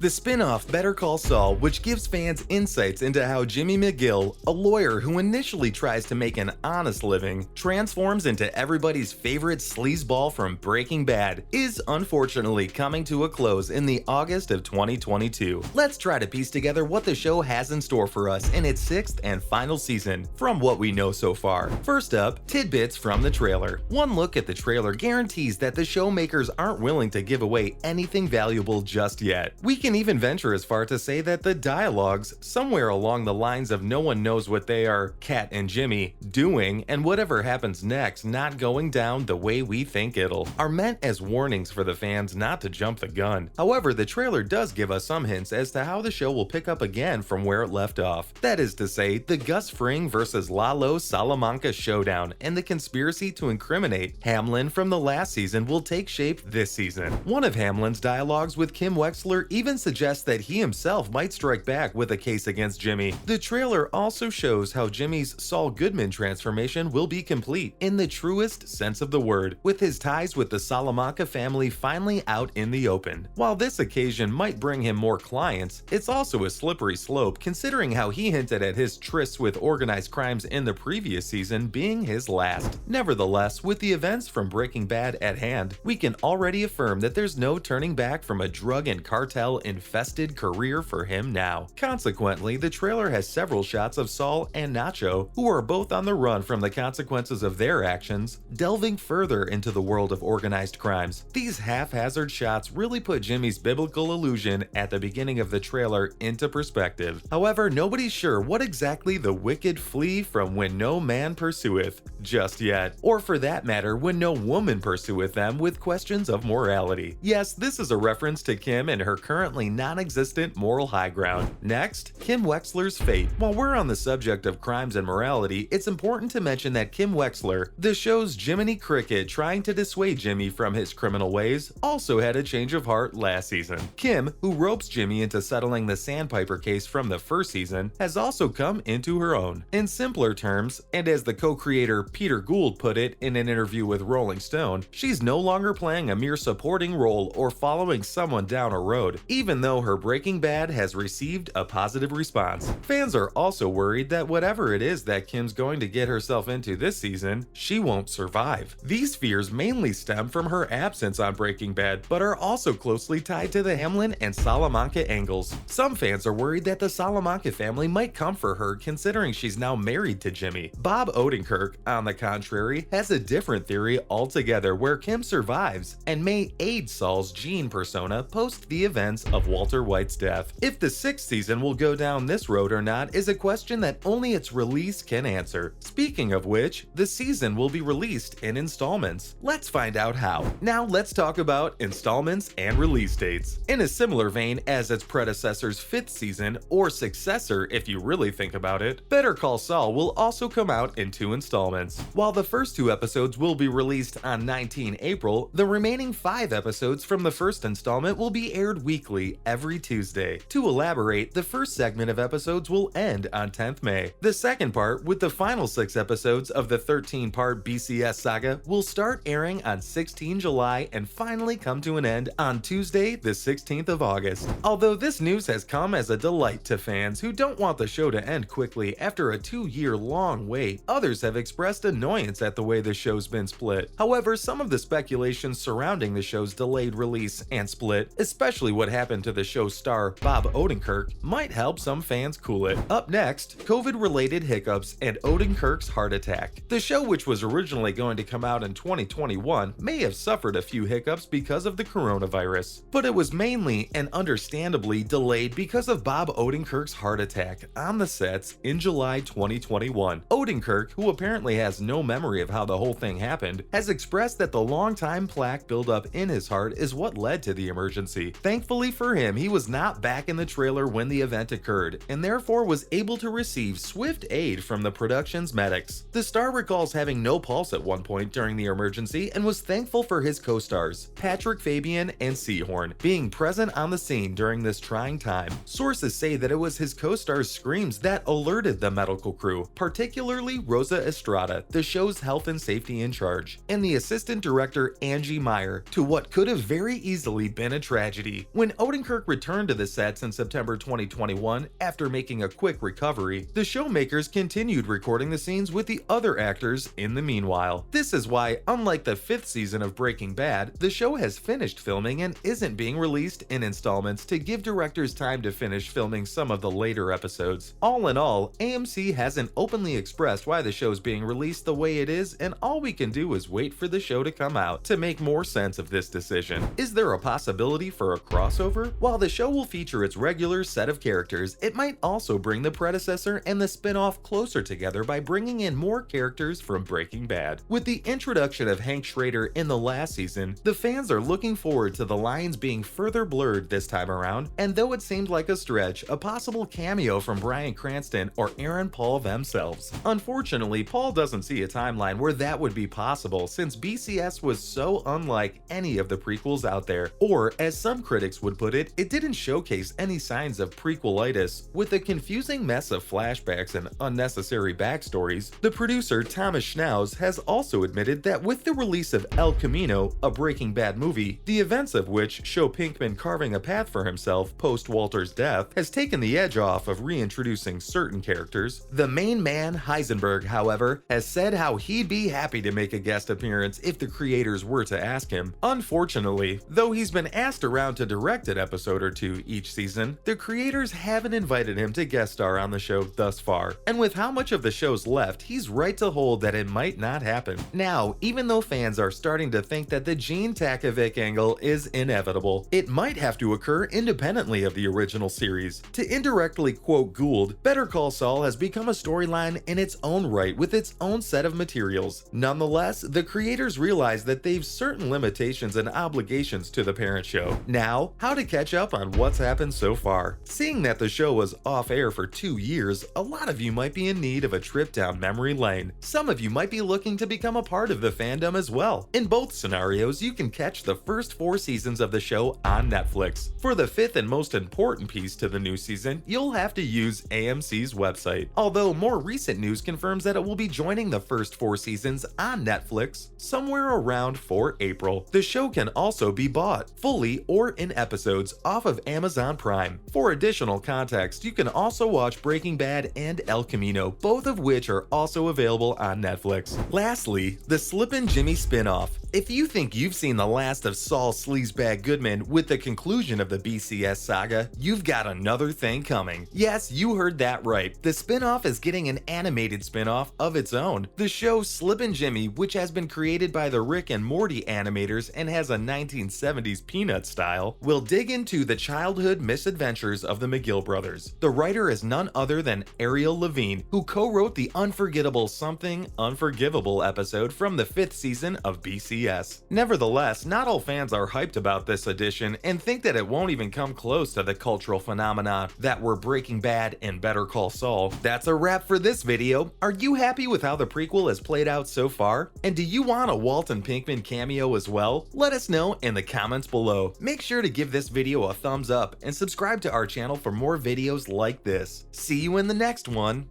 The spin-off Better Call Saul, which gives fans insights into how Jimmy McGill, a lawyer who initially tries to make an honest living, transforms into everybody's favorite sleazeball from Breaking Bad, is unfortunately coming to a close in the August of 2022. Let's try to piece together what the show has in store for us in its 6th and final season, from what we know so far. First up, tidbits from the trailer. One look at the trailer guarantees that the show makers aren't willing to give away anything valuable just yet. We can even venture as far to say that the dialogues, somewhere along the lines of no one knows what they are, Kat and Jimmy, doing, and whatever happens next not going down the way we think it'll, are meant as warnings for the fans not to jump the gun. However, the trailer does give us some hints as to how the show will pick up again from where it left off. That is to say, the Gus Fring vs. Lalo Salamanca showdown and the conspiracy to incriminate Hamlin from the last season will take shape this season. One of Hamlin's dialogues with Kim Wexler even suggests that he himself might strike back with a case against Jimmy. The trailer also shows how Jimmy's Saul Goodman transformation will be complete in the truest sense of the word, with his ties with the Salamanca family finally out in the open. While this occasion might bring him more clients, it's also a slippery slope considering how he hinted at his trysts with organized crimes in the previous season being his last. Nevertheless, with the events from Breaking Bad at hand, we can already affirm that there's no turning back from a drug and cartel-infested career for him now. Consequently, the trailer has several shots of Saul and Nacho, who are both on the run from the consequences of their actions, delving further into the world of organized crimes. These haphazard shots really put Jimmy's biblical allusion at the beginning of the trailer into perspective. However, nobody's sure what exactly the wicked flee from when no man pursueth just yet, or for that matter, when no woman pursueth them with questions of morality. Yes, this is a reference to Kim and her currently non-existent moral high ground. Next, Kim Wexler's fate. While we're on the subject of crimes and morality, it's important to mention that Kim Wexler, the show's Jiminy Cricket trying to dissuade Jimmy from his criminal ways, also had a change of heart last season. Kim, who ropes Jimmy into settling the Sandpiper case from the first season, has also come into her own. In simpler terms, and as the co-creator Peter Gould put it in an interview with Rolling Stone, she's no longer playing a mere supporting role or following someone down a road, even though her Breaking Bad has received a positive response. Fans are also worried that whatever it is that Kim's going to get herself into this season, she won't survive. These fears mainly stem from her absence on Breaking Bad, but are also closely tied to the Hamlin and Salamanca angles. Some fans are worried that the Salamanca family might come for her considering she's now married to Jimmy. Bob Odenkirk, on the contrary, has a different theory altogether where Kim survives and may aid Saul's Gene persona post the events of Walter White's death. If the 6th season will go down this road or not is a question that only its release can answer. Speaking of which, the season will be released in installments. Let's find out how. Now let's talk about installments and release dates. In a similar vein as its predecessor's 5th season, or successor if you really think about it, Better Call Saul will also come out in 2 installments. While the first 2 episodes will be released on 19 April, the remaining 5 episodes from the first installment will be aired weekly every Tuesday. To elaborate, the first segment of episodes will end on 10th May. The second part, with the final 6 episodes of the 13-part BCS saga, will start airing on 16 July and finally come to an end on Tuesday, the 16th of August. Although this news has come as a delight to fans who don't want the show to end quickly after a 2-year-long wait, others have expressed annoyance at the way the show's been split. However, some of the speculations surrounding the show's delayed release and split, especially what happened to the show's star Bob Odenkirk, might help some fans cool it. Up next, COVID-related hiccups and Odenkirk's heart attack. The show, which was originally going to come out in 2021, may have suffered a few hiccups because of the coronavirus, but it was mainly and understandably delayed because of Bob Odenkirk's heart attack on the sets in July 2021. Odenkirk, who apparently has no memory of how the whole thing happened, has expressed that the long-time plaque buildup in his heart is what led to the emergency. Thankfully for him, he was not back in the trailer when the event occurred, and therefore was able to receive swift aid from the production's medics. The star recalls having no pulse at one point during the emergency and was thankful for his co-stars, Patrick Fabian and Seahorn, being present on the scene during this trying time. Sources say that it was his co-stars' screams that alerted the medical crew, particularly Rosa Estrada, the show's health and safety in charge, and the assistant director Angie Meyer, to what could have very easily been a tragedy. When Odenkirk returned to the sets in September 2021 after making a quick recovery. The showmakers continued recording the scenes with the other actors in the meanwhile. This is why, unlike the 5th season of Breaking Bad, the show has finished filming and isn't being released in installments to give directors time to finish filming some of the later episodes. All in all, AMC hasn't openly expressed why the show's being released the way it is, and all we can do is wait for the show to come out to make more sense of this decision. Is there a possibility for a crossover? While the show will feature its regular set of characters, it might also bring the predecessor and the spin-off closer together by bringing in more characters from Breaking Bad. With the introduction of Hank Schrader in the last season, the fans are looking forward to the lines being further blurred this time around, and though it seemed like a stretch, a possible cameo from Bryan Cranston or Aaron Paul themselves. Unfortunately, Paul doesn't see a timeline where that would be possible since BCS was so unlike any of the prequels out there, or as some critics would put it, it didn't showcase any signs of prequelitis. With a confusing mess of flashbacks and unnecessary backstories, the producer Thomas Schnauz has also admitted that with the release of El Camino, a Breaking Bad movie, the events of which show Pinkman carving a path for himself post Walter's death, has taken the edge off of reintroducing certain characters. The main man, Heisenberg, however, has said how he'd be happy to make a guest appearance if the creators were to ask him. Unfortunately, though he's been asked around to direct an episode or two each season, the creators haven't invited him to guest star on the show thus far. And with how much of the show's left, he's right to hold that it might not happen. Now, even though fans are starting to think that the Gene Takovic angle is inevitable, it might have to occur independently of the original series. To indirectly quote Gould, Better Call Saul has become a storyline in its own right with its own set of materials. Nonetheless, the creators realize that they've certain limitations and obligations to the parent show. Now, how to catch up on what's happened so far. Seeing that the show was off air for 2 years, a lot of you might be in need of a trip down memory lane. Some of you might be looking to become a part of the fandom as well. In both scenarios, you can catch the first 4 seasons of the show on Netflix. For the 5th and most important piece to the new season, you'll have to use AMC's website. Although more recent news confirms that it will be joining the first 4 seasons on Netflix somewhere around 4 April. The show can also be bought, fully or in episodes, off of Amazon Prime. For additional context, you can also watch Breaking Bad and El Camino, both of which are also available on Netflix. Lastly, the Slippin' Jimmy spinoff. If you think you've seen the last of Saul Sleazebag Goodman with the conclusion of the BCS saga, you've got another thing coming. Yes, you heard that right. The spinoff is getting an animated spinoff of its own. The show Slippin' Jimmy, which has been created by the Rick and Morty animators and has a 1970s Peanut style, will dig into the childhood misadventures of the McGill brothers. The writer is none other than Ariel Levine, who co-wrote the unforgettable Something Unforgivable episode from the 5th season of BCS. Nevertheless, not all fans are hyped about this edition and think that it won't even come close to the cultural phenomena that were Breaking Bad and Better Call Saul. That's a wrap for this video. Are you happy with how the prequel has played out so far? And do you want a Walton Pinkman cameo as well? Let us know in the comments below. Make sure to give this video a thumbs up and subscribe to our channel for more videos like this. See you in the next one.